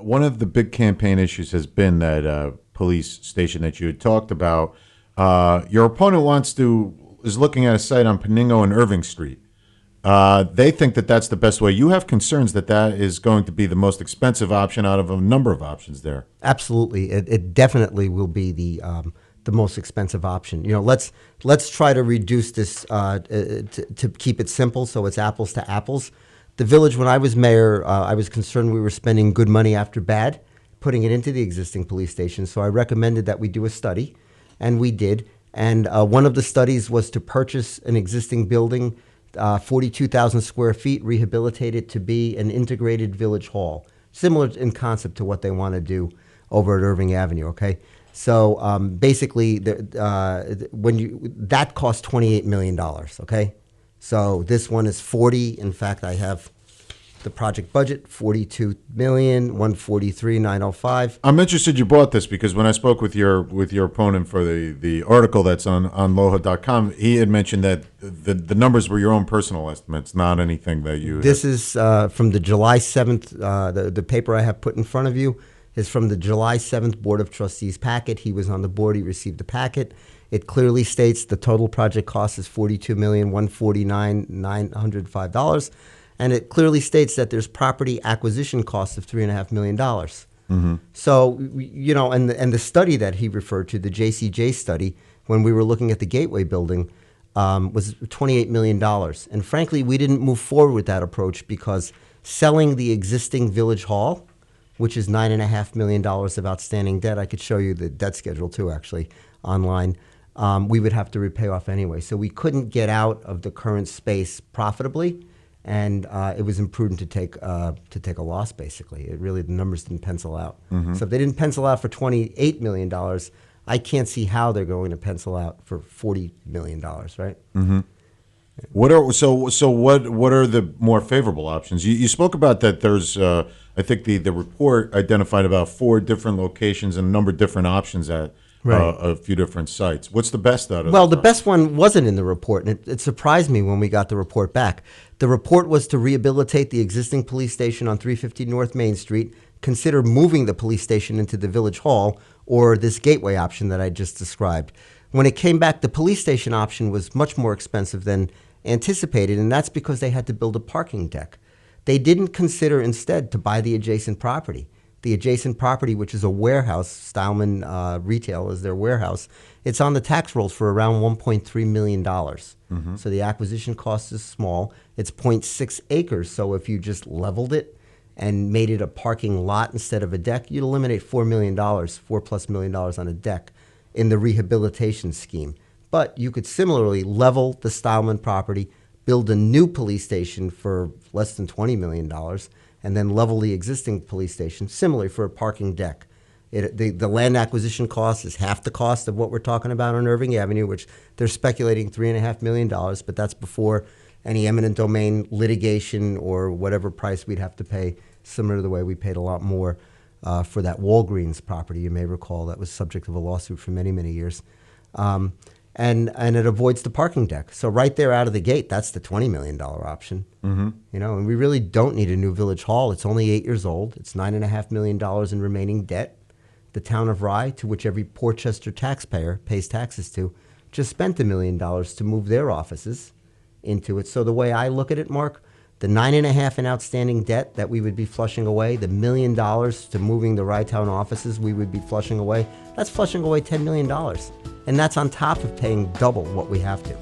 One of the big campaign issues has been that police station that you had talked about. Your opponent is looking at a site on Paningo and Irving Street. They think that that's the best way. You have concerns that that is going to be the most expensive option out of a number of options there. Absolutely, it definitely will be the most expensive option. Let's try to reduce this to keep it simple, so it's apples to apples. The village, when I was mayor, I was concerned we were spending good money after bad, putting it into the existing police station. So I recommended that we do a study, and we did. And one of the studies was to purchase an existing building, 42,000 square feet, rehabilitate it to be an integrated village hall, similar in concept to what they want to do over at Irving Avenue. Okay, so basically, that cost $28 million. Okay. So this one is 40. In fact, I have the project budget, $42,143,905. I'm interested you brought this because when I spoke with your opponent for the article that's on LoHud.com, he had mentioned that the numbers were your own personal estimates, not anything that you. This is from the July 7th. The paper I have put in front of you is from the July 7th Board of Trustees packet. He was on the board. He received the packet. It clearly states the total project cost is $42,149,905, and it clearly states that there's property acquisition costs of $3.5 million. Mm-hmm. So, and the study that he referred to, the JCJ study, when we were looking at the Gateway building, was $28 million. And frankly, we didn't move forward with that approach because selling the existing village hall, which is $9.5 million of outstanding debt, I could show you the debt schedule too, actually, online. We would have to repay off anyway. So we couldn't get out of the current space profitably, and it was imprudent to take a loss, basically. The numbers didn't pencil out. Mm-hmm. So if they didn't pencil out for $28 million, I can't see how they're going to pencil out for $40 million, right? Mm-hmm. What are the more favorable options? You spoke about that there's, I think the report identified about 4 different locations and a number of different options at a few different sites. What's the best out of Well, the best one wasn't in the report, and it surprised me when we got the report back. The report was to rehabilitate the existing police station on 350 North Main Street, consider moving the police station into the Village Hall, or this Gateway option that I just described. When it came back, the police station option was much more expensive than anticipated, and that's because they had to build a parking deck. They didn't consider instead to buy the adjacent property. The adjacent property, which is a warehouse, Stylman Retail is their warehouse, it's on the tax rolls for around $1.3 million. Mm-hmm. So the acquisition cost is small. It's 0.6 acres, so if you just leveled it and made it a parking lot instead of a deck, you'd eliminate $4 million, $4+ million on a deck in the rehabilitation scheme. But you could similarly level the Stylman property, build a new police station for less than $20 million, and then level the existing police station, similarly for a parking deck. The land acquisition cost is half the cost of what we're talking about on Irving Avenue, which they're speculating $3.5 million, but that's before any eminent domain litigation or whatever price we'd have to pay, similar to the way we paid a lot more for that Walgreens property, you may recall, that was subject of a lawsuit for many, many years. And it avoids the parking deck. So right there out of the gate, that's the $20 million option. Mm-hmm. And we really don't need a new village hall. It's only 8 years old. It's $9.5 million in remaining debt. The town of Rye, to which every Portchester taxpayer pays taxes to, just spent $1 million to move their offices into it. So the way I look at it, Mark, the $9.5 in outstanding debt that we would be flushing away, the $1 million to moving the Rye Town offices we would be flushing away, that's flushing away $10 million. And that's on top of paying double what we have to.